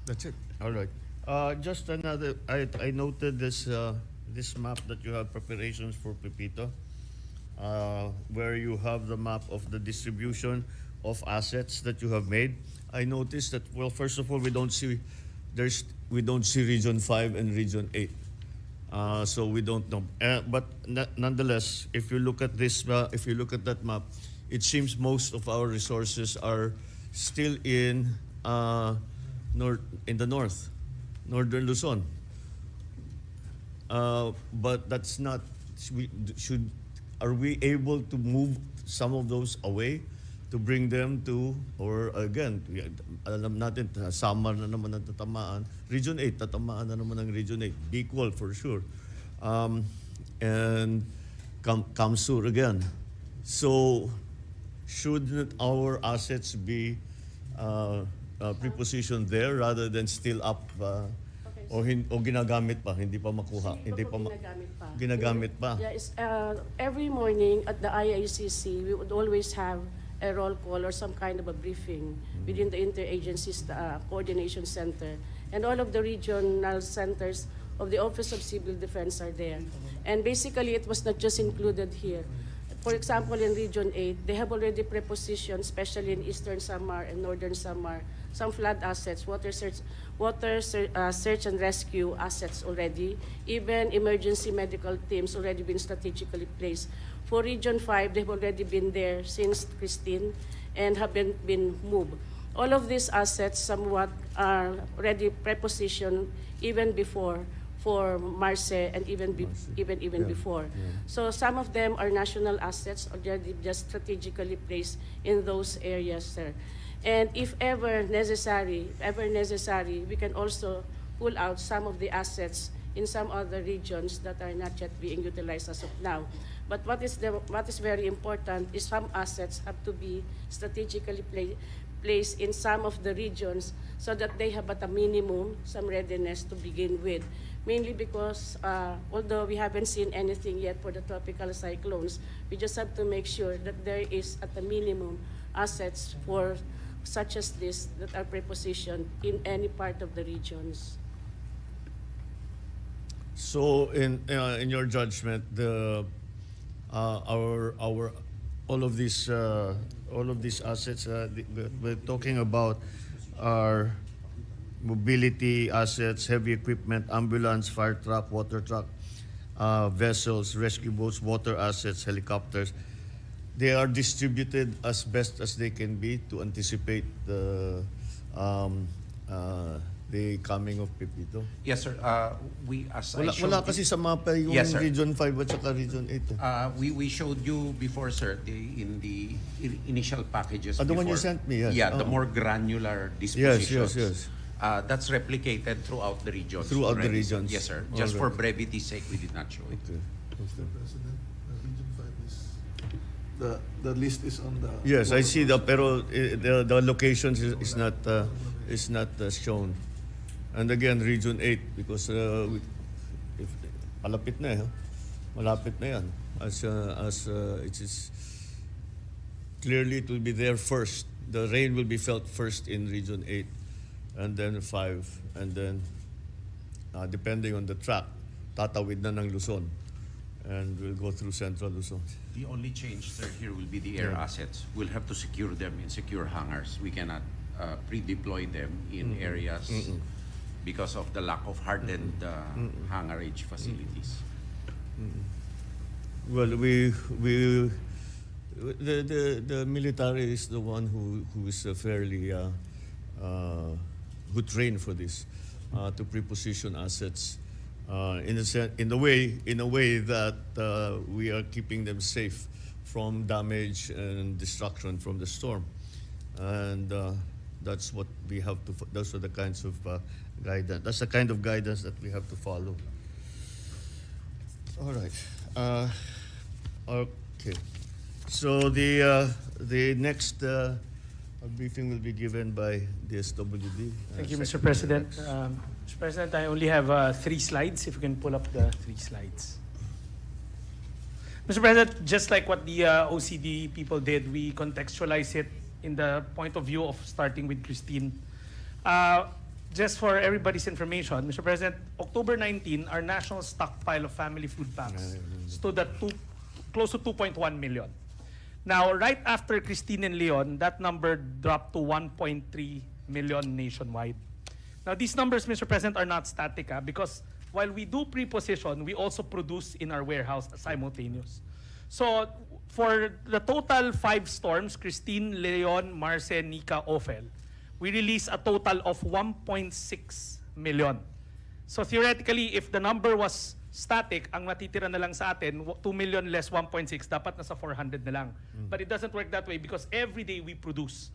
That's it. All right. Just another. I noted this this map that you have preparations for Pepito, where you have the map of the distribution of assets that you have made. I noticed that, well, first of all, we don't see Region 5 and Region 8. So we don't know. But nonetheless, if you look at this, if you look at that map, it seems most of our resources are still in the north, northern Luzon. But that's not. Are we able to move some of those away to bring them to, or again, alam natin, Samar na naman ang tatamaan. Region 8, tatamaan na naman ang Region 8. Bicol for sure. And Kamsur again. So, shouldn't our assets be prepositioned there rather than still up, o ginagamit pa, hindi pa makuha, hindi pa ginagamit pa? Yes, every morning at the IICC, we would always have a roll call or some kind of a briefing within the interagencies coordination center, and all of the regional centers of the Office of Civil Defense are there. And basically, it was not just included here. For example, in Region 8, they have already prepositioned, especially in Eastern Samar and Northern Samar, some flood assets, water search and rescue assets already. Even emergency medical teams already been strategically placed. For Region 5, they've already been there since Christine and have been moved. All of these assets somewhat are already prepositioned even before for Marse and even before. Yeah. So some of them are national assets already just strategically placed in those areas, sir. And if ever necessary, we can also pull out some of the assets in some other regions that are not yet being utilized as of now. But what is very important is some assets have to be strategically placed in some of the regions so that they have at a minimum some readiness to begin with. Mainly because although we haven't seen anything yet for the tropical cyclones, we just have to make sure that there is at a minimum assets for such as this that are prepositioned in any part of the regions. So, in your judgment, our all of these assets we're talking about are mobility assets, heavy equipment, ambulance, fire truck, water truck, vessels, rescue boats, water assets, helicopters. They are distributed as best as they can be to anticipate the coming of Pepito. Yes, sir. We, as I showed Wala you- kasi sa mapa yung Yes, sir. Region 5 at saka Region 8. we showed you before, sir, in the initial packages. The one you before. sent me, yes. Yeah, the more granular dispositions. Yes. That's replicated throughout the regions. Throughout the already, regions. Yes, sir. Just Alright. for brevity's sake, we did not show it. Okay. Mr. President, Region 5 is the list is on the. Yes, I see that, pero the locations is not shown. And again, Region 8 because malapit na malapit na yan. As it is clearly, it will be there first. The rain will be felt first in Region 8, and then 5, and then depending on the track, tatawid na ng Luzon, and we'll go through Central Luzon. The only change, sir, here will be the air assets. We'll have to secure them in secure hangars. We cannot pre-deploy them in areas because of the lack of hardened hangarage facilities. Well, the military is the one who is fairly who trained for this to preposition assets in a way that we are keeping them safe from damage and destruction from the storm, and that's what we have to. Those are the kinds of guidance. That's the kind of guidance that we have to follow. All right. Okay. So the next briefing will be given by the SWD. Thank you, Mr. President. Mr. President, I only have 3 slides. If you can pull up the 3 slides. Mr. President, just like what the OCD people did, we contextualize it in the point of view of starting with Christine. just for everybody's information, Mr. President, October 19, our national stockpile of family food packs stood at close to 2.1 million. Now, right after Christine and Leon, that number dropped to 1.3 million nationwide. Now, these numbers, Mr. President, are not static because while we do pre-position, we also produce in our warehouse simultaneous. So, for the total 5 storms, Christine, Leon, Marce, Nika, Ophel, we released a total of 1.6 million. So theoretically, if the number was static, ang matitira na lang sa atin, 2 million less 1.6, dapat nasa 400 na lang. But it doesn't work that way because every day we produce.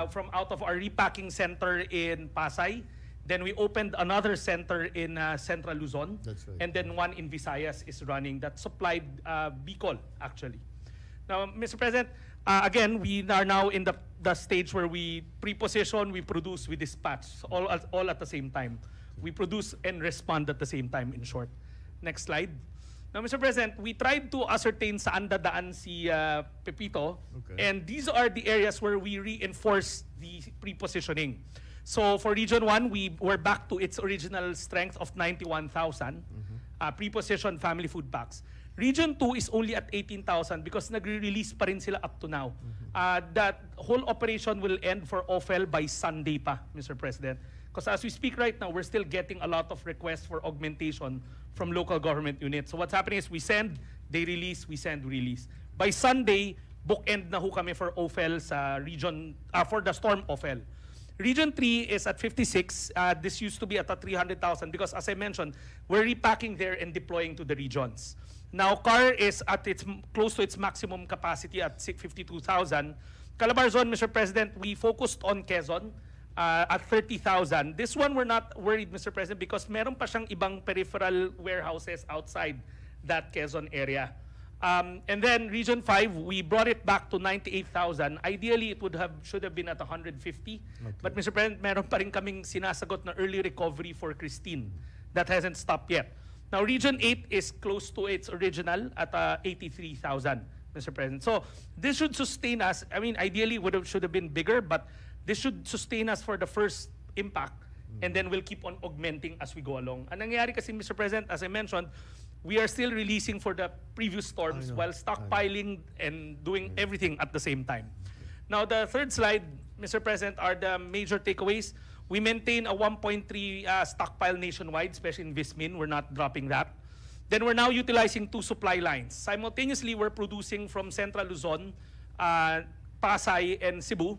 From out of our repacking center in Pasay, then we opened another center in Central Luzon. That's right. And then one in Visayas is running that supplied Bicol, actually. Now, Mr. President, again, we are now in the stage where we pre-position, we produce, we dispatch, all at the same time. We produce and respond at the same time, in short. Next slide. Now, Mr. President, we tried to ascertain saan dadaan si Pepito, Okay. and these are the areas where we reinforce the pre-positioning. So for Region 1, we were back to its original strength of 91,000 pre-positioned family food packs. Region 2 is only at 18,000 because nagre-release pa rin sila up to now. That whole operation will end for Ophel by Sunday pa, Mr. President. Because as we speak right now, we're still getting a lot of requests for augmentation from local government units. So what's happening is we send, they release, we send, release. By Sunday, bookend na ho kami for Ophel sa region, for the storm Ophel. Region 3 is at 56. This used to be at 300,000 because as I mentioned, we're repacking there and deploying to the regions. Now, CAR is at close to its maximum capacity at 52,000. Calabar Zone, Mr. President, we focused on Quezon at 30,000. This one we're not worried, Mr. President, because meron pa siyang ibang peripheral warehouses outside that Quezon area. And then Region 5, we brought it back to 98,000. Ideally, it should have been at 150. Okay. But Mr. President, meron pa rin kaming sinasagot na early recovery for Christine. That hasn't stopped yet. Now, Region 8 is close to its original at 83,000, Mr. President. So this should sustain us. I mean, ideally, should have been bigger, but this should sustain us for the first impact, and then we'll keep on augmenting as we go along. Ang nangyayari kasi, Mr. President, as I mentioned, we are still releasing for the previous storms while stockpiling and doing everything at the same time. Now, the third slide, Mr. President, are the major takeaways. We maintain a 1.3 stockpile nationwide, especially in Vismin. We're not dropping that. Then we're now utilizing 2 supply lines. Simultaneously, we're producing from Central Luzon, Pasay, and Cebu.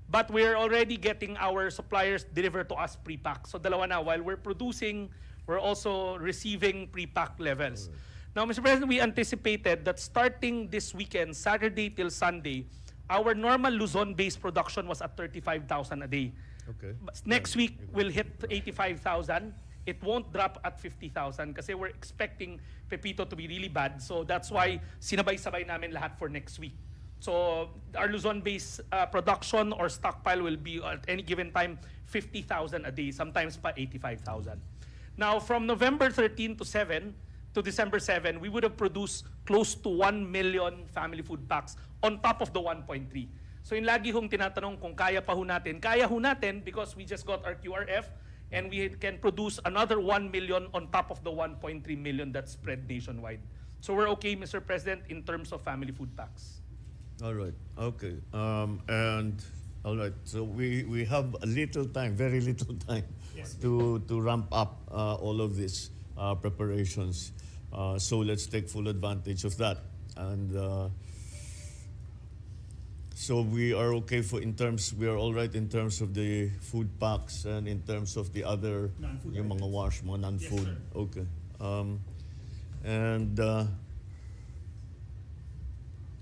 But we're already getting our suppliers delivered to us pre-pack. So dalawa na, while we're producing, we're also receiving pre-pack levels. Now, Mr. President, we anticipated that starting this weekend, Saturday till Sunday, our normal Luzon-based production was at 35,000 a day. Okay. Next week, we'll hit 85,000. It won't drop at 50,000 kasi we're expecting Pepito to be really bad. So that's why sinabay-sabay namin lahat for next week. So our Luzon-based production or stockpile will be at any given time 50,000 a day, sometimes pa 85,000. Now, from November 13 to December 7, we would have produced close to 1 million family food packs on top of the 1.3. So yung lagi hong tinatanong kung kaya pa ho natin. Kaya ho natin because we just got our QRF and we can produce another 1 million on top of the 1.3 million that's spread nationwide. So we're okay, Mr. President, in terms of family food packs. All right. Okay. And all right. So we have a little time, very little time, to ramp up all of these preparations. So let's take full advantage of that. And so we are okay we are all right in terms of the food packs and in terms of the other Non-food yung mga wash, mga non-food. Yes, sir. Okay. And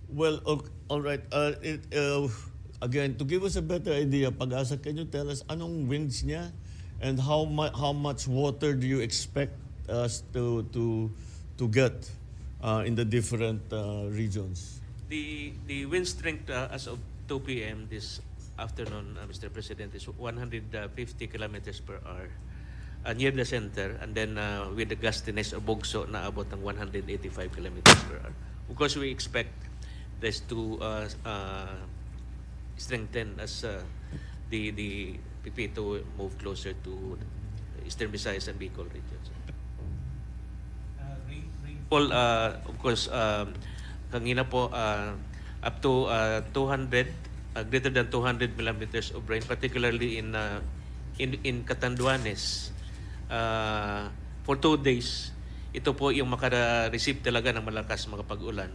well, okay, all right. Again, to give us a better idea, Pag-asa, can you tell us anong winds niya and how much water do you expect us to get in the different regions? The wind strength as of 2 p.m. this afternoon, Mr. President, is 150 kilometers per hour near the center, and then with the gustiness of Bugso na abot ng 185 kilometers per hour. Of course, we expect this to strengthen as the Pipito move closer to Eastern Visayas and Bicol regions. Rainfall, of course, kanina po, up to 200, greater than 200 millimeters of rain, particularly in Catanduanes. For 2 days, ito po yung makara-receive talaga ng malakas mga pag-ulan.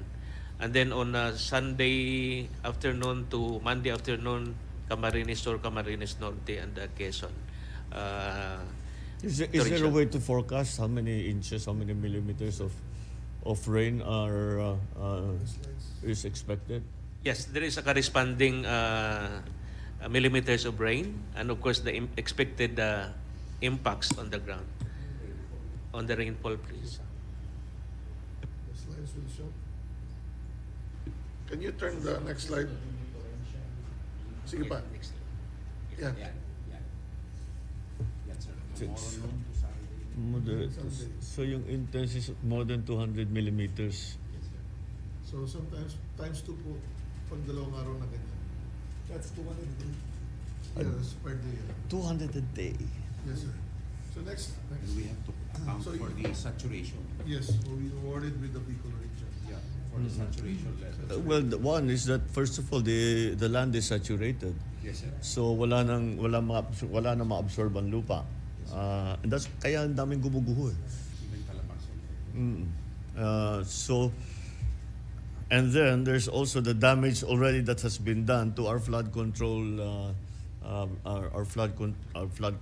And then on Sunday afternoon to Monday afternoon, Camarines Sur, Camarines Norte, and Quezon. Is there a way to forecast how many inches, how many millimeters of rain is expected? Yes, there is a corresponding millimeters of rain, and of course the expected impacts on the ground, on the rainfall, please. The slides will show. Can you turn the next slide? Sige pa. Yeah. So yung intense is more than 200 millimeters. So sometimes times 2 po pag dalawang araw na ganyan. That's 200 a day. Yeah, that's per day. 200 a day. Yes, sir. So next. We have to account So for the saturation. Yes, we awarded with the Bicol region. Yeah, for the saturation level. Well, the one is that first of all, the land is saturated. Yes, sir. So wala nang ma-absorb ang lupa. And that's kaya ang daming gumuguho. Even Calabarzon. So and then there's also the damage already that has been done to our flood control our flood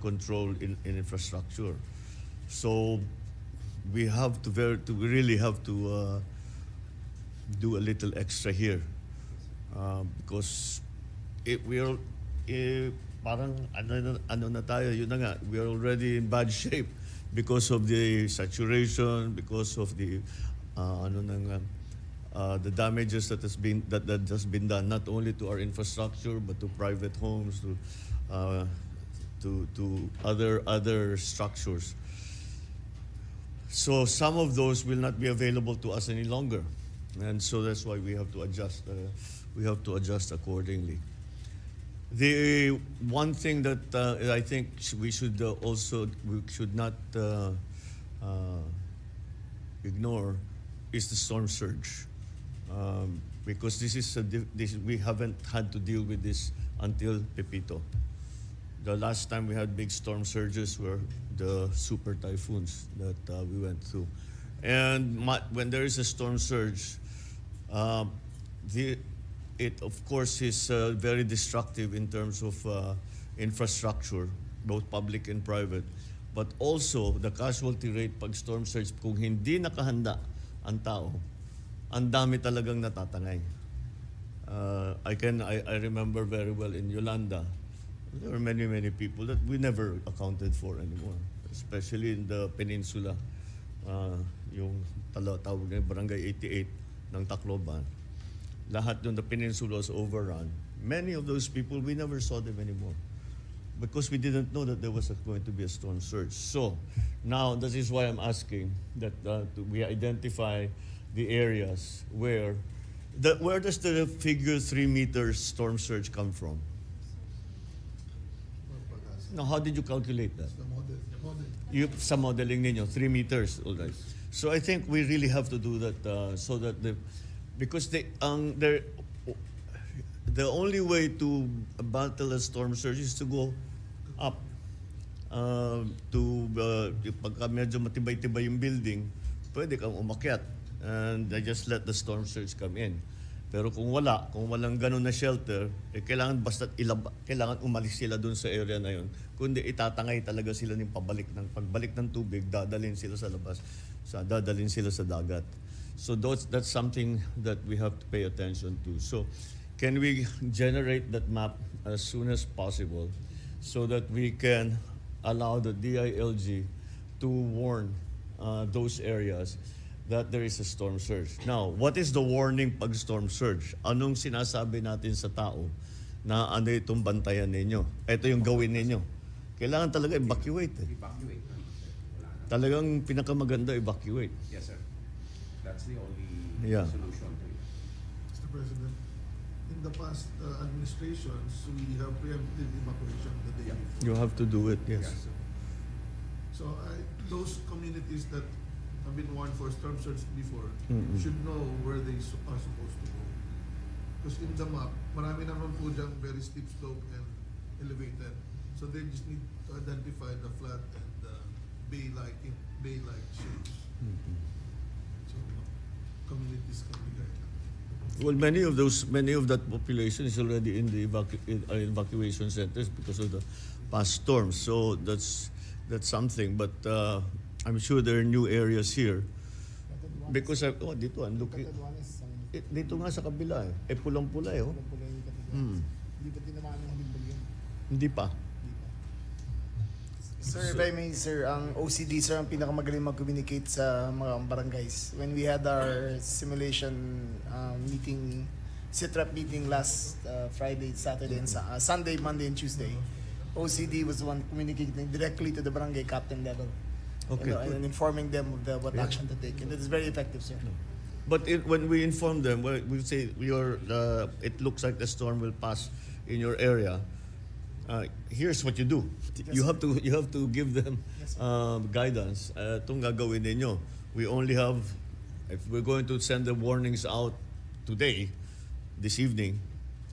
control in infrastructure. So we really have to do a little extra here because parang ano na tayo, yun na nga, we are already in bad shape because of the saturation, because of the the damages that has been done not only to our infrastructure but to private homes, to other structures. So some of those will not be available to us any longer, and so that's why we have to adjust. We have to adjust accordingly. The one thing that I think we should not ignore is the storm surge, because we haven't had to deal with this until Pepito. The last time we had big storm surges were the super typhoons that we went through, and when there is a storm surge, it of course is very destructive in terms of infrastructure, both public and private. But also the casualty rate pag storm surge, kung hindi nakahanda ang tao, ang dami talagang natatangay. I remember very well in Yolanda, there were many people that we never accounted for anymore, especially in the peninsula, yung tawag na Barangay 88 ng Tacloban. Lahat doon, the peninsula was overrun. Many of those people, we never saw them anymore because we didn't know that there was going to be a storm surge. So now this is why I'm asking that we identify the areas where does the figure 3 meters storm surge come from? Now, how did you calculate that? The model. Sa modeling ninyo, 3 meters, all right. So I think we really have to do that so that because the only way to battle a storm surge is to go up. Pagka medyo matibay-tibay yung building, pwede kang umakyat and just let the storm surge come in. Pero kung walang ganun na shelter, kailangan umalis sila dun sa area na yun. Kundi itatangay talaga sila ng pagbalik ng tubig, dadalhin sila sa labas, dadalhin sila sa dagat. So that's something that we have to pay attention to. So can we generate that map as soon as possible so that we can allow the DILG to warn those areas that there is a storm surge. Now, what is the warning pag storm surge? Anong sinasabi natin sa tao na ano itong bantayan ninyo? Ito yung gawin ninyo. Kailangan talaga evacuate. Evacuate. Talagang pinakamaganda evacuate. Yes, sir. That's the only Yeah. solution to it. Mr. President, in in the past administrations, we have preemptive evacuation the day before. You have to do it, yes. So those communities that have been warned for storm surge before Mm-mm. should know where they are supposed to go. Because in the map, marami naman po dyan very steep slope and elevated. So they just need to identify the flat and bay-like shapes. Mm-mm. So communities can be guided. Well, many of that population is already in the evacuation centers because of the past storms. So that's something. But I'm sure there are new areas here. Because dito I'm looking. Dito nga sa kabila eh. Pulang-pula eh. Oh. Hindi pa tinamaan ng huling bagyo. Hindi pa. Sir, if I may, sir, ang OCD, sir, ang pinakamagaling mag-communicate sa mga barangays. When we had our simulation meeting, SITRAP meeting last Friday, Saturday, and Sunday, Monday, and Tuesday, OCD was the one communicating directly to the barangay captain level. Okay. And informing them of what action to take. And it is very effective, sir. But when we inform them, we say it looks like the storm will pass in your area. Here's what you do. Yes, You sir. have to give them Yes, guidance. Itong gagawin ninyo. We only have, if we're going to send the warnings out today, this evening,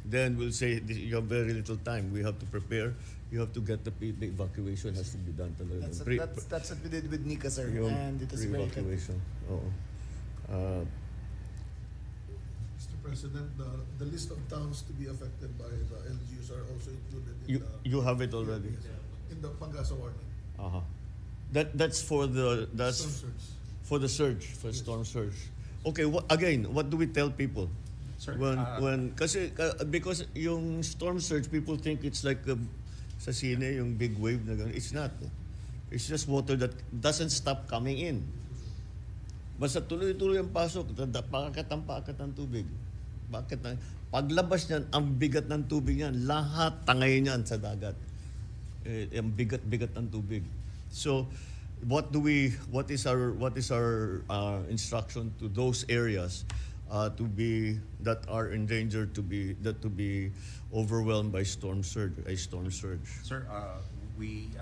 then we'll say you have very little time. We have to prepare. You have to get the evacuation has to be done talaga. That's what we did with Nika, sir. Yung And it was very effective. pre-evacuation. Oo. Mr. President, the list of towns to be affected by the LGUs are also included in You have it already. in the Pangasa warning. Uh-huh. That's for the Storm surge. for the surge, for storm surge. Okay, what do we tell people? Sir, Because yung storm surge, people think it's like sa sine yung big wave na gano'n. It's not. It's just water that doesn't stop coming in. Basta tuloy-tuloy ang pasok, paakat ang tubig. Paglabas niyan, ang bigat ng tubig niyan, lahat tangay niyan sa dagat. Ang bigat ng tubig. So, what is our instruction to those areas that are in danger to be overwhelmed by a storm surge? Sir, we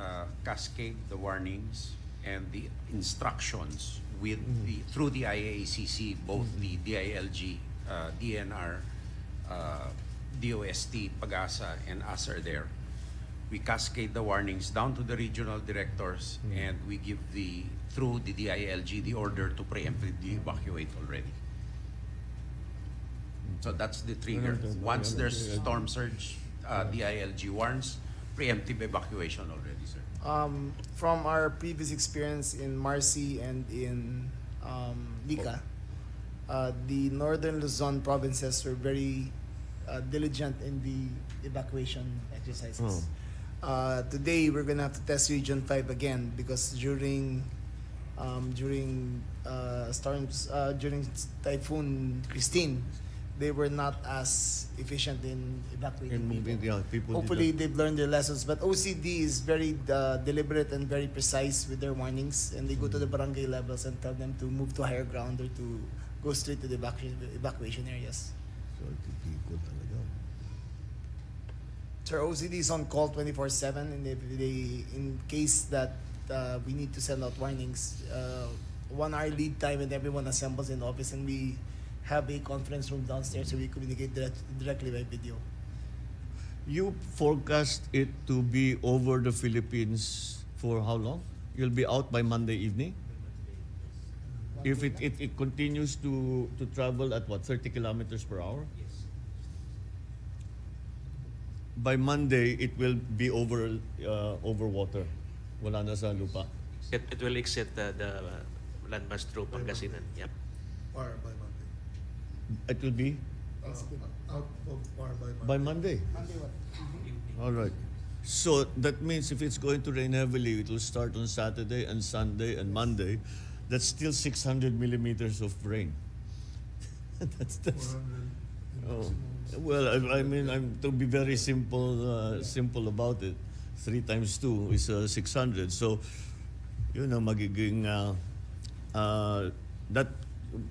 cascade the warnings and the instructions with through the IACC, both the DILG, DNR, DOST, Pag-asa, and us are there. We cascade the warnings down to the regional directors, and we give through the DILG the order to preemptively evacuate already. So that's the trigger. Once there's storm surge, DILG warns, preemptive evacuation already, sir. From our previous experience in Marcy and in Nika, the northern Luzon provinces were very diligent in the evacuation exercises. Today, we're gonna have to test Region 5 again because during Typhoon Christine, they were not as efficient in evacuating people. Hopefully, they've learned their lessons. But OCD is very deliberate and very precise with their warnings, and they go to the barangay levels and tell them to move to higher ground or to go straight to the evacuation areas. Sir, OCD is on call 24/7, and in case that we need to send out warnings, 1 hour lead time, and everyone assembles in the office, and we have a conference room downstairs so we communicate directly by video. You forecast it to be over the Philippines for how long? You'll be out by Monday evening? If it continues to travel at what, 30 kilometers per hour? Yes. By Monday, it will be over water. Wala na sa lupa. It will exit the landmass through Pangasinan. Yep. Or by Monday. It will be Out of or by Monday. Monday what? All right. So that means if it's going to rain heavily, it will start on Saturday and Sunday and Monday. That's still 600 millimeters of rain. that's 400 oh. maximum. Well, I mean, I'm to be very simple about it. 3 times 2 is 600. So, magiging that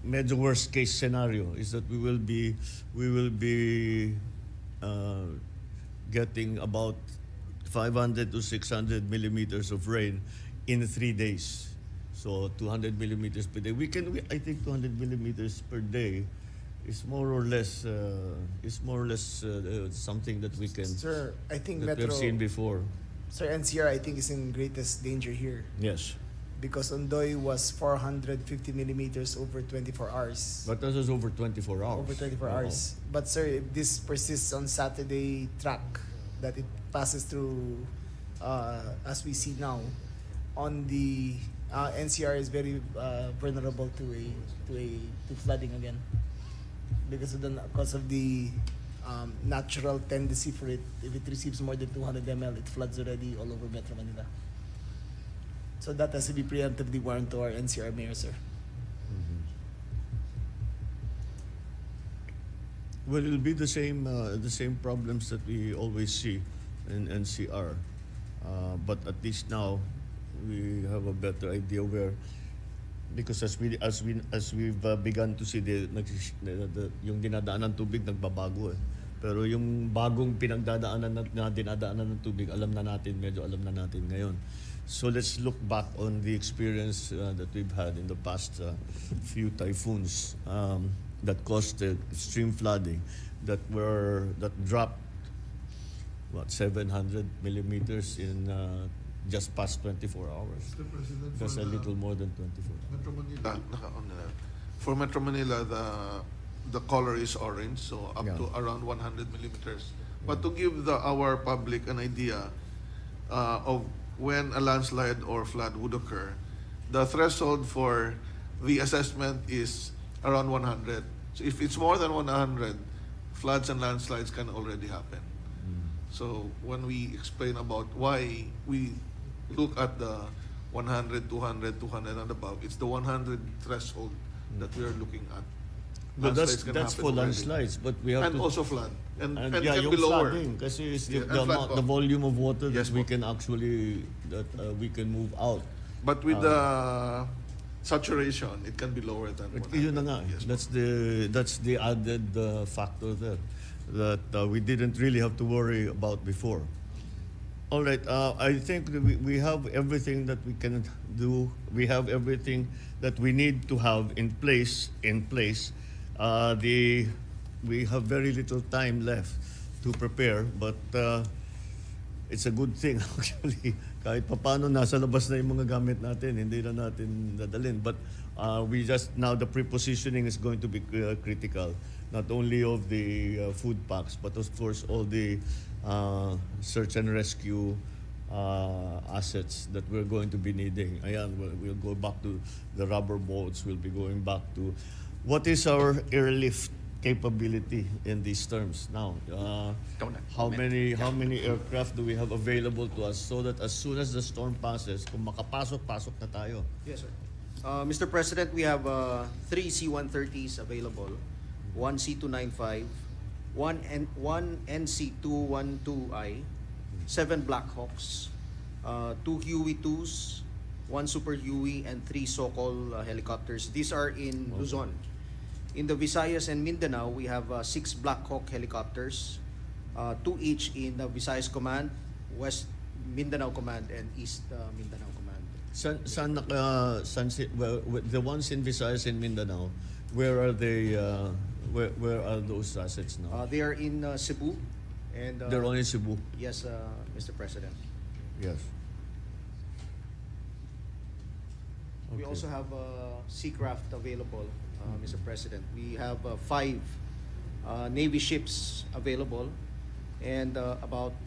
medyo worst case scenario is that we will be getting about 500 to 600 millimeters of rain in 3 days. So 200 millimeters per day. I think 200 millimeters per day is more or less something that we can Sir, I think that Metro, we've seen before. Sir, NCR I think is in greatest danger here Yes, because Ondoy was 450 millimeters over 24 hours. but this is over 24 hours. Over 24 Oo. hours. But sir, if this persists on Saturday track, that it passes through as we see now, on the NCR is very vulnerable to flooding again because of the natural tendency for it. If it receives more than 200 ml, it floods already all over Metro Manila. So that has to be preemptively warned to our NCR mayor, sir. Well, it'll be the same problems that we always see in NCR, but at least now we have a better idea where, because as we've begun to see yung dinadaanan ng tubig nagbabago eh. Pero yung bagong pinagdadaanan na dinadaanan ng tubig, medyo alam na natin ngayon. So let's look back on the experience that we've had in the past few typhoons that caused extreme flooding that dropped 700 millimeters in just past 24 hours. Mr. President, Just a little more than 24. Metro Manila, naka-on na. For Metro Manila, the color is orange, so up Yeah. to around 100 millimeters. But to give our public an idea of when a landslide or flood would occur, the threshold for the assessment is around 100. So if it's more than 100, floods and landslides can already happen. So when we explain about why we look at the 100, 200, 200 and above, it's the 100 threshold that we are looking at. But Landslides can that's happen for already. landslides, but we have And to also flood. And yeah, can yung be lower. flooding kasi is Yeah, and the flood the volume of water that Yes, we po. can actually we can move out. But with the saturation, it can be lower than 100. Yun na nga. Yes, po. That's the added factor there that we didn't really have to worry about before. All right, I think that we have everything that we can do. We have everything that we need to have in place. We have very little time left to prepare, but it's a good thing actually. Kahit papano nasa labas na yung mga gamit natin, hindi na natin dadalhin. But we just now the prepositioning is going to be critical, not only of the food packs, but of course all the search and rescue assets that we're going to be needing. Ayan, we'll go back to the rubber boats. We'll be going back to what is our airlift capability in these terms now. How many aircraft do we have available to us so that as soon as the storm passes, kung makapasok na tayo. Yes, sir. Mr. President, we have 3 C-130s available, 1 C-295, one NC-212I, 7 Black Hawks, 2 Huey-2s, 1 Super Huey, and 3 Sokol helicopters. These are in Luzon. In the Visayas and Mindanao, we have 6 Black Hawk helicopters, 2 each in the Visayas Command, West Mindanao Command, and East Mindanao Command. Well, the ones in Visayas and Mindanao, where are they? Where are those assets now? They are in Cebu, and They're only in Cebu. yes, Mr. President. Yes. We Okay. also have Seacraft available, Mr. President. We have 5 Navy ships available and about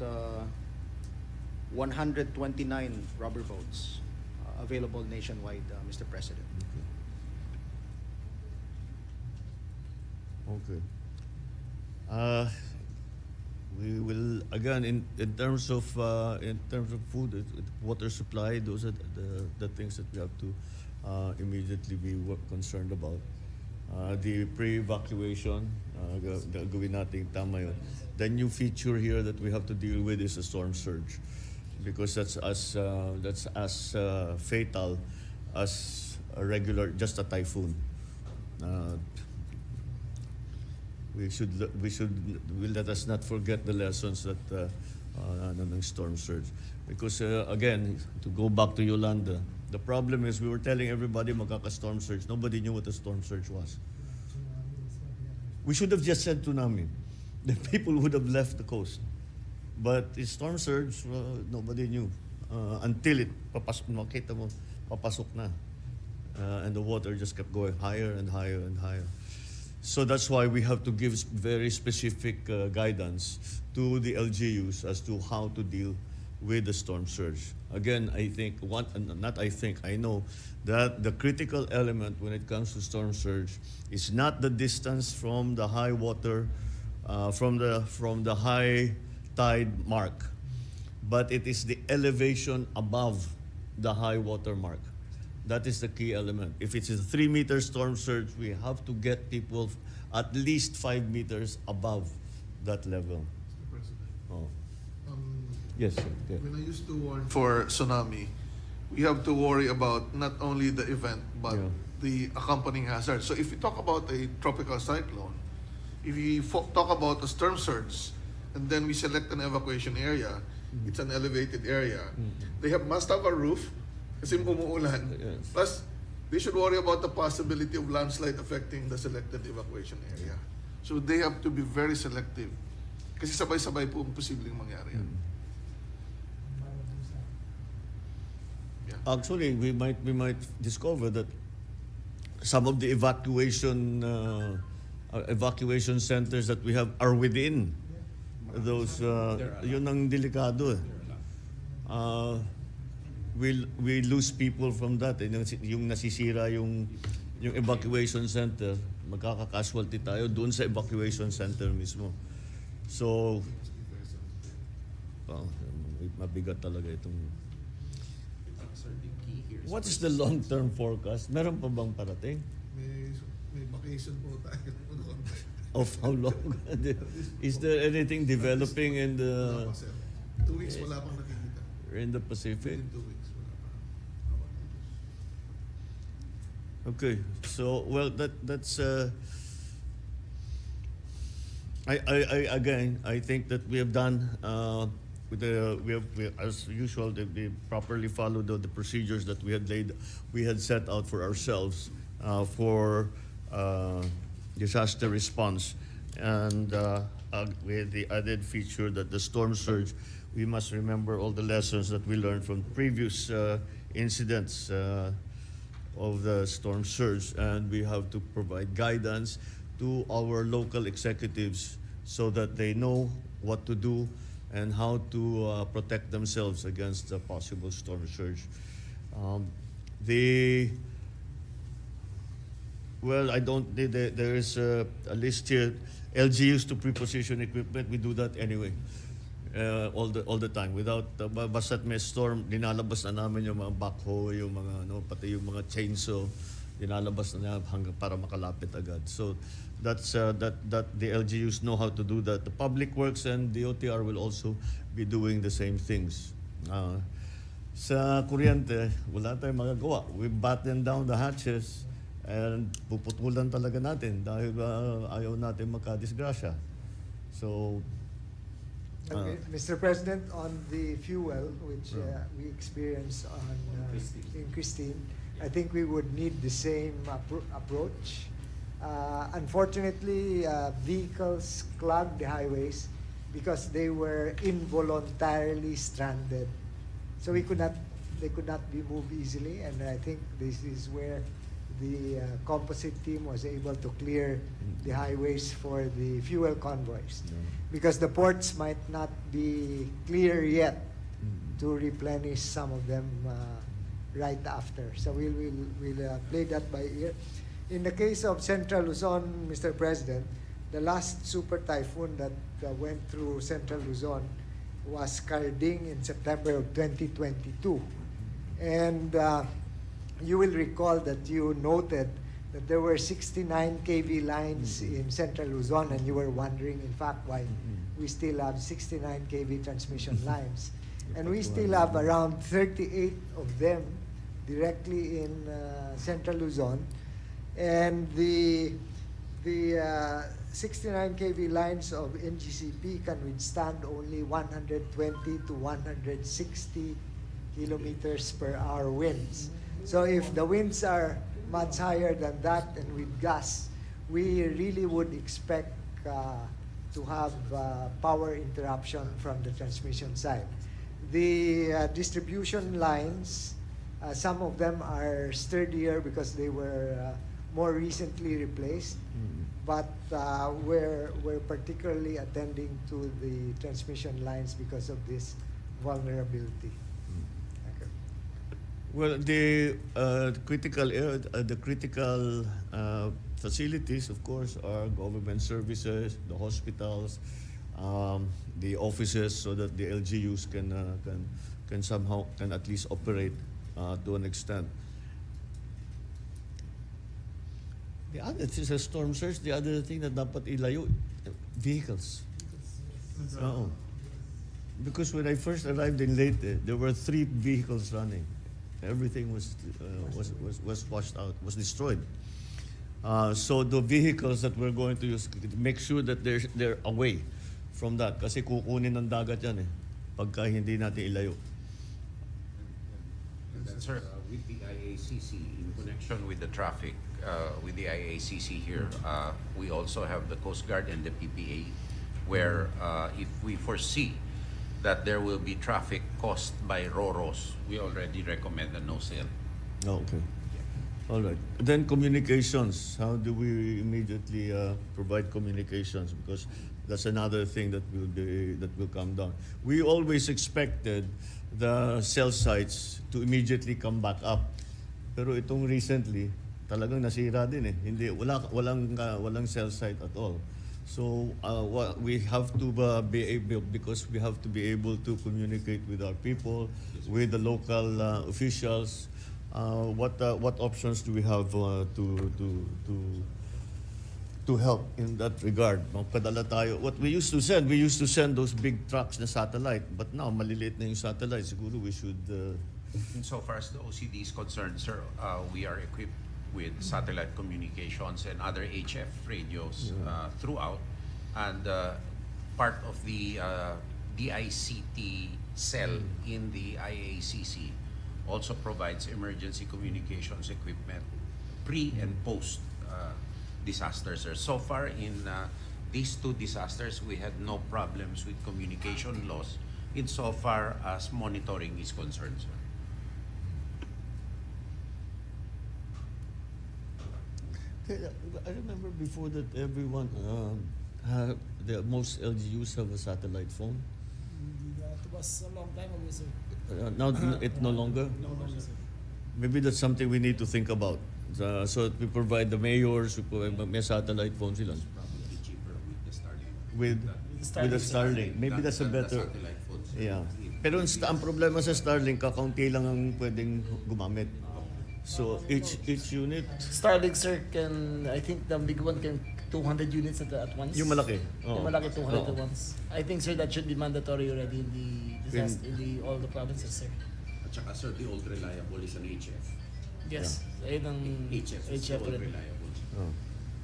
129 rubber boats available nationwide, Mr. President. Okay. We will again in terms of food, water supply. Those are the things that we have to immediately be concerned about. The pre-evacuation, gawin natin tama yun. The new feature here that we have to deal with is a storm surge, because that's as fatal as a regular just a typhoon. Uh, we let us not forget the lessons that ng storm surge, because again, to go back to Yolanda, the problem is we were telling everybody magkaka-storm surge. Nobody knew what a storm surge was. We should have just said tsunami. The people would have left the coast. But the storm surge, nobody knew until it papasok na. And the water just kept going higher and higher and higher. So that's why we have to give very specific guidance to the LGUs as to how to deal with the storm surge. Again, I know that the critical element when it comes to storm surge is not the distance from the high water, from the high tide mark, but it is the elevation above the high water mark. That is the key element. If it's a 3-meter storm surge, we have to get people at least 5 meters above that level. Mr. President. Oh. Yes, sir. Yeah. When I used to warn for tsunami, we have to worry about not only the event, but Yeah. the accompanying hazard. So if we talk about a tropical cyclone, if we talk about a storm surge, and then we select an evacuation area, it's an elevated area. They must have a roof, kasi umuulan. Yes. Plus, they should worry about the possibility of landslide affecting the selected evacuation area. So they have to be very selective. Kasi sabay-sabay po ang posibleng mangyari yan. Actually, we might discover that some of the evacuation centers that we have are within those. Yun ang delikado. We lose people from that. Yung nasisira yung evacuation center, magkaka-casualty tayo doon sa evacuation center mismo. So, mabigat talaga itong. What is the long-term forecast? Meron pa bang parating? May vacation po tayo. Of how long? Is there anything developing in Wala the pa, sir. 2 weeks wala pang nakikita. Pacific? Within 2 weeks wala pa. Okay, so well that's I think that we have done as usual we properly followed the procedures that we had set out for ourselves for disaster response, and with the added feature that the storm surge, we must remember all the lessons that we learned from previous incidents of the storm surge, and we have to provide guidance to our local executives so that they know what to do and how to protect themselves against a possible storm surge. There is a list here. LGUs to pre-position equipment, we do that anyway. All the time. Without, basta't may storm, dinalabas na namin yung mga backhoe, yung mga, pati yung mga chainsaw, dinalabas na hanggang para makalapit agad. So that's that the LGUs know how to do that. The Public Works and the OTR will also be doing the same things. Sa kuryente, wala tayong magagawa. We batten down the hatches and puputulan talaga natin dahil ayaw natin magkadisgrasya. So Okay, Mr. President, on the fuel, which we experienced in Christine, I think we would need the same approach. Unfortunately, vehicles clogged the highways because they were involuntarily stranded. So they could not be moved easily, and I think this is where the composite team was able to clear the highways for the fuel convoys, because the ports might not be clear yet to replenish some of them right after. So we'll play that by ear. In the case of Central Luzon, Mr. President, the last super typhoon that went through Central Luzon was Carding in September of 2022. And you will recall that you noted that there were 69 kV lines in Central Luzon, and you were wondering, in fact, why we still have 69 kV transmission lines. And we still have around 38 of them directly in Central Luzon. And the 69 kV lines of NGCP can withstand only 120 to 160 kilometers per hour winds. So if the winds are much higher than that and with gas, we really would expect to have power interruption from the transmission side. The distribution lines, some of them are sturdier because they were more recently replaced. But we're particularly attending to the transmission lines because of this vulnerability. Thank you. Well, the critical facilities, of course, are government services, the hospitals, the offices, so that the LGUs can somehow at least operate to an extent. The other thing sa storm surge, the other thing na dapat ilayo, vehicles. Oo. Because when I first arrived in Leyte, there were 3 vehicles running. Everything was washed out, was destroyed. So the vehicles that we're going to use, make sure that they're away from that. Kasi kukunin ng dagat yan pagka hindi natin ilayo. Sir, with the IACC, in connection with the traffic, with the IACC here, we also have the Coast Guard and the PPA, where if we foresee that there will be traffic caused by ROROs, we already recommend a no sale. Oh, okay. All right. Then communications. How do we immediately provide communications? Because that's another thing that will come down. We always expected the cell sites to immediately come back up. Pero itong recently, talagang nasira din walang cell site at all. So we have to be able, because we have to be able to communicate with our people, with the local officials. What options do we have to help in that regard? Magpadala tayo. What we used to send those big trucks na satellite, but now maliliit na yung satellite. Siguro we should. Insofar as the OCD is concerned, sir, we are equipped with satellite communications and other HF radios throughout, and part of the DICT cell in the IACC also provides emergency communications equipment pre and post disasters. So far in these 2 disasters, we had no problems with communication loss insofar as monitoring is concerned, sir. I remember before that everyone, most LGUs have a satellite phone. It was a long time ago, sir. Now it no longer. No longer, sir. Maybe that's something we need to think about. So that we provide the mayors, we provide may satellite phones sila. Probably cheaper with the Starlink. With the Starlink. Maybe that's a better. Satellite phones. Yeah. Pero ang problema sa Starlink, kakaunti lang ang pwedeng gumamit. So each unit, Starlink, sir, I think the big one can 200 units at once. yung malaki. Yung malaki 200 Oo. at once. I think, sir, that should be mandatory already in the disaster, all the provinces, sir. At saka, sir, the old reliable is an HF. Yes. Ayun ang HF is the HF old already. reliable. Oh.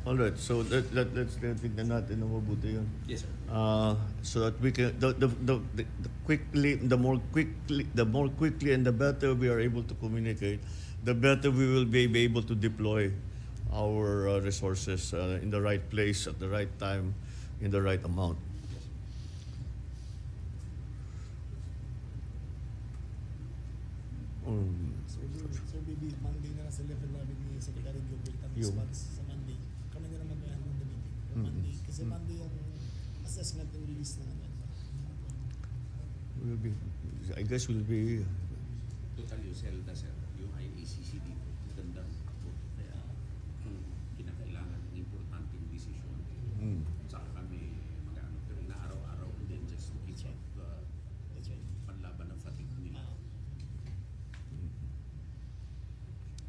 All right. So let's tingnan natin na mabuti yun. Yes, sir. So that we can the more quickly and the better we are able to communicate, the better we will be able to deploy our resources in the right place at the right time, in the right amount. So maybe Monday na lang sa level namin ni Secretary Gilbert ang Yung- response sa Monday. Kami na naman may handle the meeting. Monday. Kasi Monday yung assessment and release na naman. I guess we'll be. Total yung CELDA, sir, yung IACC dito, magandang ako. Kaya kinakailangan ng importanteng desisyon. Saka kami mag-ano, pero inaaraw-araw din just to keep up That's right. panlaban ng fatigue nila.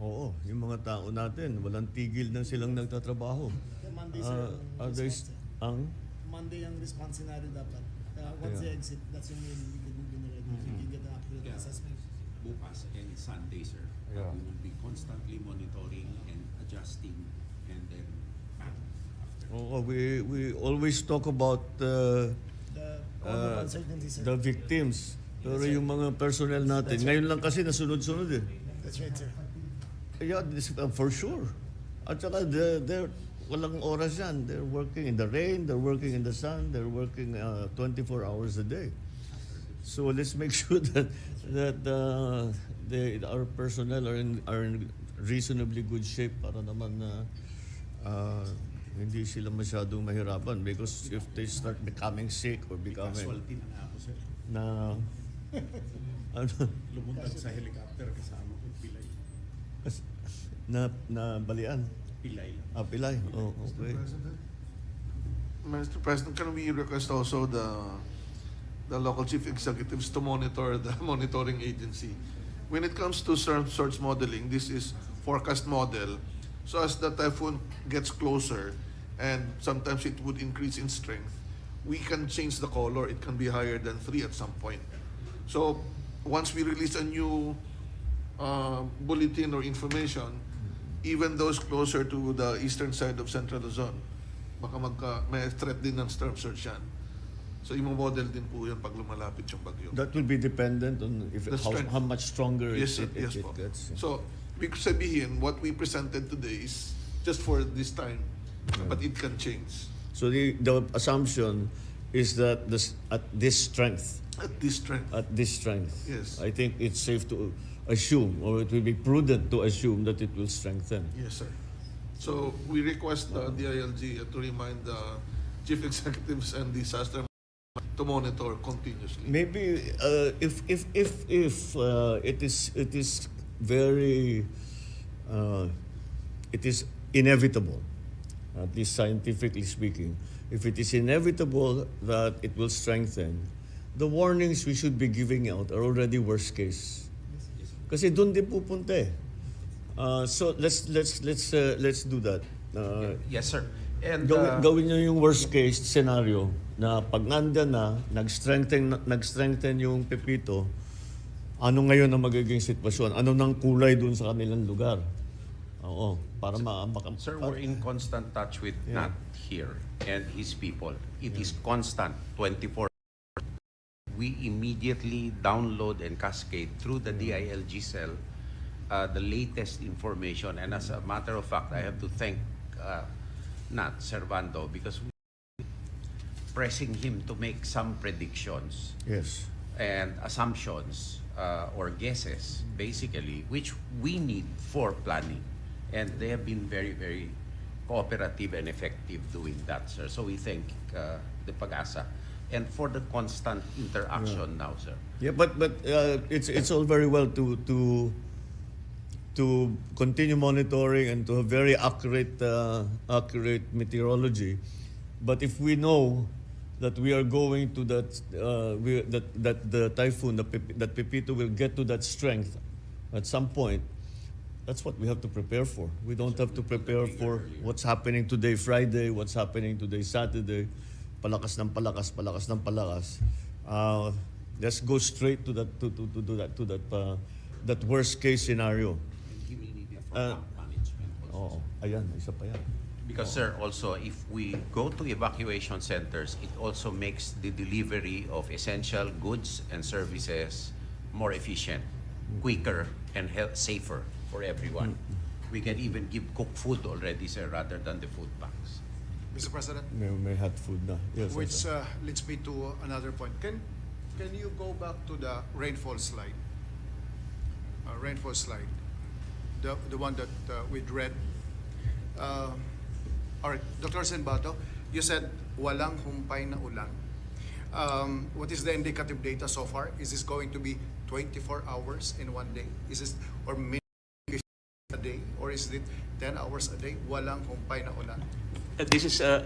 Oo, yung mga tao natin, walang tigil na silang nagtatrabaho. Monday, sir, ang Others, response. Monday ang response scenario dapat. Once they exit, that's when we can move in already. We can get an accurate assessment. bukas and Sunday, sir. Yeah. We will be constantly monitoring and adjusting, and then back after. Oo, we always talk about The all of uncertainty, sir. the victims. Pero yung mga personnel natin, ngayon lang kasi nasunod-sunod eh. That's right, sir. Yeah, for sure. At saka they're walang oras yan. They're working in the rain, they're working in the sun, they're working 24 hours a day. So let's make sure that our personnel are in reasonably good shape para naman na hindi sila masyadong mahirapan, because if they start becoming sick or becoming Casualty na nga ako, sir. na ano, Lumuntad sa helicopter kasama ko, pilay. na balian. Pilay lang. Pilay. Oh, okay. Mr. President, can we request also the local chief executives to monitor the monitoring agency? When it comes to source modeling, this is forecast model. So as the typhoon gets closer, and sometimes it would increase in strength, we can change the color. It can be higher than 3 at some point. So once we release a new bulletin or information, even those closer to the eastern side of Central Luzon, baka may threat din ng storm surge yan. So i-model din po yan pag lumalapit yung bagyo. That will be dependent on The strength. how much stronger Yes, sir. it Yes, po. gets. So, ibig sabihin, what we presented today is just for this time, but it can change. So the assumption is that at this strength, At this strength. Yes. I think it's safe to assume, or it will be prudent to assume, that it will strengthen. Yes, sir. So, we request the DILG to remind the chief executives and disaster to monitor continuously. Maybe if it is very it is inevitable, at least scientifically speaking, if it is inevitable that it will strengthen, the warnings we should be giving out are already worst case. Kasi doon din pupunta eh. So let's do that. Yes, sir. And Gawin nyo yung worst case scenario na pag nandyan na, nag-strengthen yung Pepito, ano ngayon ang magiging sitwasyon? Ano nang kulay dun sa kanilang lugar? Oo, para sir, we're in constant touch with Nat here and his people. It is constant, 24. We immediately download and cascade through the DILG cell the latest information. And as a matter of fact, I have to thank Nat Servando, because we're pressing him to make some predictions Yes. and assumptions or guesses, basically, which we need for planning. And they have been very, very cooperative and effective doing that, sir. So we thank the Pag-asa. And for the constant interaction now, sir. Yeah, but it's all very well to continue monitoring and to have very accurate meteorology, but if we know that we are going to that that the typhoon, that Pepito will get to that strength at some point, that's what we have to prepare for. We don't have to prepare for what's happening today, Friday, what's happening today, Saturday. Palakas ng palakas, palakas ng palakas. Let's go straight to that worst case scenario. And he will need it for camp management also. Ayan, isa pa yan. Because, sir, also, if we go to evacuation centers, it also makes the delivery of essential goods and services more efficient, quicker, and safer for everyone. We can even give cooked food already, sir, rather than the food banks. Mr. President, May hot food na. Yes, which sir. leads me to another point. Can you go back to the rainfall slide? Rainfall slide, the one that we'd read. All right, Dr. Senbato, you said walang humpay na ulan. What is the indicative data so far? Is this going to be 24 hours in one day? Is this or minimum a day, or is it 10 hours a day? Walang humpay na ulan. This is the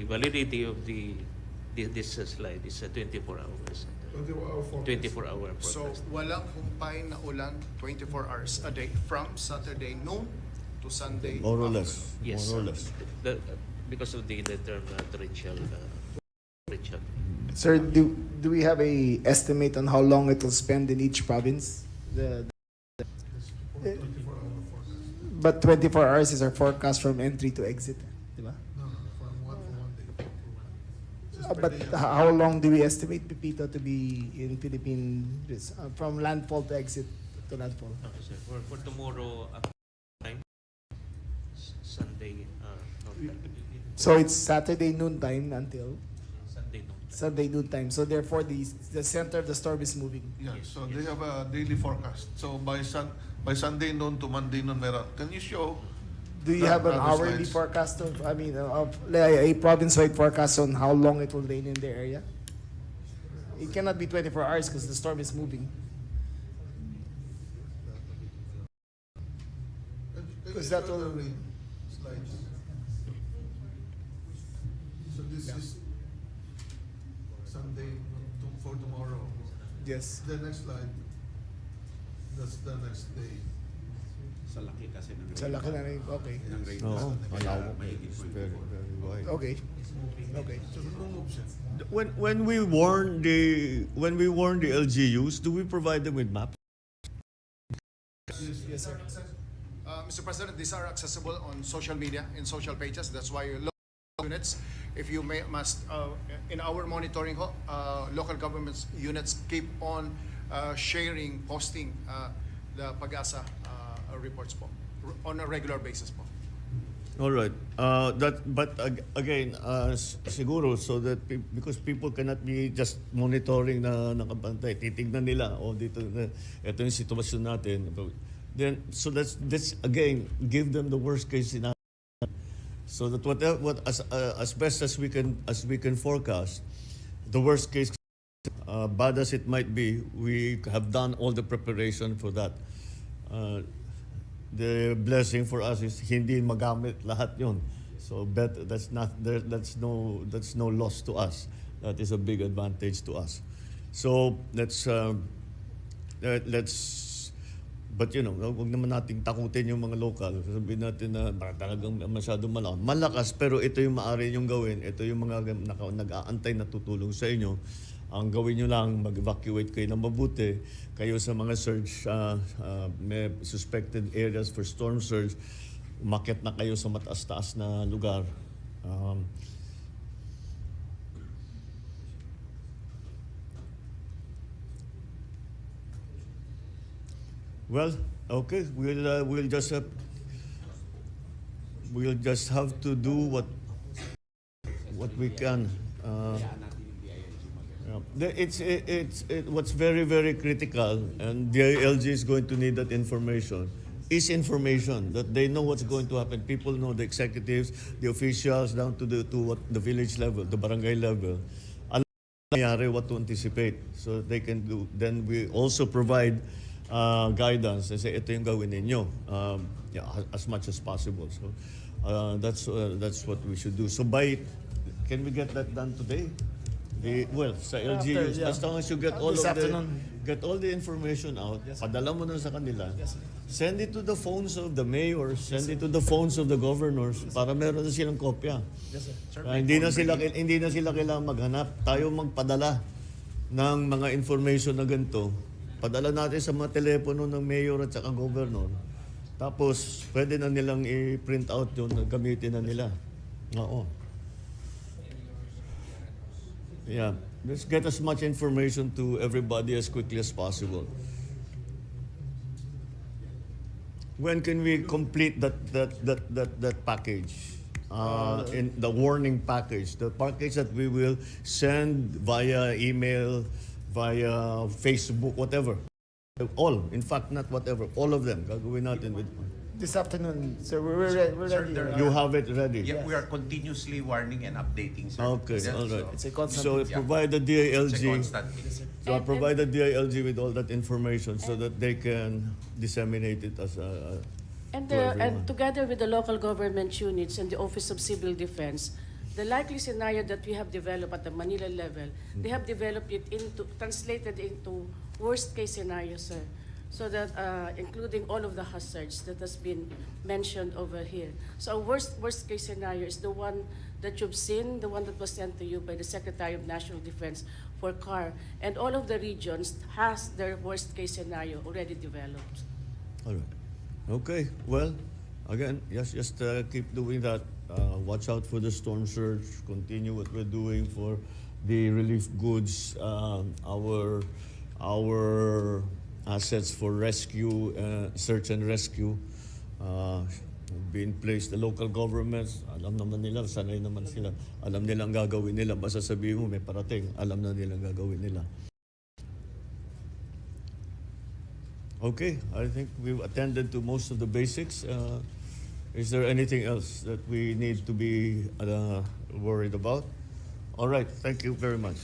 validity of this slide is 24 hours. 24-hour forecast. So, walang humpay na ulan 24 hours a day from Saturday noon to Sunday More or afternoon. less. Yes, More or less. because of the term torrential. Sir, do we have a estimate on how long it will spend in each province? But 24 hours is our forecast from entry to exit, di ba? No, for one day. Just per But day. how long do we estimate Pepito to be in Philippines from landfall to exit to landfall? Okay, sir. For tomorrow time, Sunday, no, So it's Saturday noon time until Sunday no. Sunday noon time. So therefore, the center of the storm is moving. Yeah, so they have a daily forecast. So by Sunday noon to Monday noon, meron. Can you show? Do you the have an other hourly slides? forecast of, a province-wide forecast on how long it will rain in the area? It cannot be 24 hours because the storm is moving. Because that will- rain slides. So this is Sunday for tomorrow. Yes. The next slide, that's the next day. Sa laki kasi ng Sa laki na rin. Okay. ng rain. Oo, Kaya malawak. mahigit It's 24. very wide. Okay. Okay. So no moves siya. When we warn the LGUs, do we provide them with maps? Yes, sir. Mr. President, these are accessible on social media, in social pages. That's why local units, if you must, in our monitoring, local government units keep on sharing, posting the Pag-asa reports po, on a regular basis po. All right. Again, siguro so that because people cannot be just monitoring na nakabantay, titignan nila dito na ito yung sitwasyon natin. Then so let's again give them the worst case scenario so that as best as we can forecast the worst case, bad as it might be, we have done all the preparation for that. The blessing for us is hindi magamit lahat yon. So that's no loss to us. That is a big advantage to us. So but wag naman nating takutin yung mga local. Sabihin natin na talagang masyadong malakas, pero ito yung maaari nyong gawin. Ito yung mga nag-aantay na tutulong sa inyo. Ang gawin nyo lang, mag-evacuate kayo ng mabuti. Kayo sa mga surge, may suspected areas for storm surge, umakyat na kayo sa mataas-taas na lugar. Well, okay, we'll just have to do what we can. What's very, very critical, and the ILG is going to need that information, is information that they know what's going to happen. People know, the executives, the officials, down to the village level, the barangay level, alam nangyari, what to anticipate, so they can do. Then we also provide guidance and say ito yung gawin ninyo, as much as possible. So that's what we should do. So can we get that done today? Sa LGUs, as long as you get all the information out, padala mo na sa kanila. Send it to the phones of the mayors, send it to the phones of the governors para meron na silang kopya. Hindi na sila kailangan maghanap. Tayo magpadala ng mga information na ganito. Padala natin sa mga telepono ng mayor at saka governor. Tapos pwede na nilang i-print out yun, gamitin na nila. Oo. Yeah, let's get as much information to everybody as quickly as possible. When can we complete that package? In the warning package, the package that we will send via email, via Facebook, whatever. All, in fact, not whatever, all of them. Gagawin natin with. This afternoon, sir, we're ready. Sir, You have it ready. Yeah, we are continuously warning and updating, sir. Okay, Yeah, all right. so It's a constant. So Yeah. provide the it's a DILG. constant. So I provide the DILG with all that information so that they can disseminate it as And, to everyone. and together with the local government units and the Office of Civil Defense, the likely scenario that we have developed at the Manila level, they have developed it translated into worst case scenario, sir. so that including all of the hazards that has been mentioned over here. So our worst case scenario is the one that you've seen, the one that was sent to you by the Secretary of National Defense for CAR, and all of the regions has their worst case scenario already developed. All right. Okay. Well, again, yes, just keep doing that. Watch out for the storm surge. Continue what we're doing for the relief goods. Our assets for rescue, search and rescue, being placed. The local governments, alam naman nila, sanay naman sila. Alam nilang gagawin nila. Basta sabihin mo may parating, alam na nilang gagawin nila. Okay, I think we've attended to most of the basics. Is there anything else that we need to be worried about? All right, thank you very much.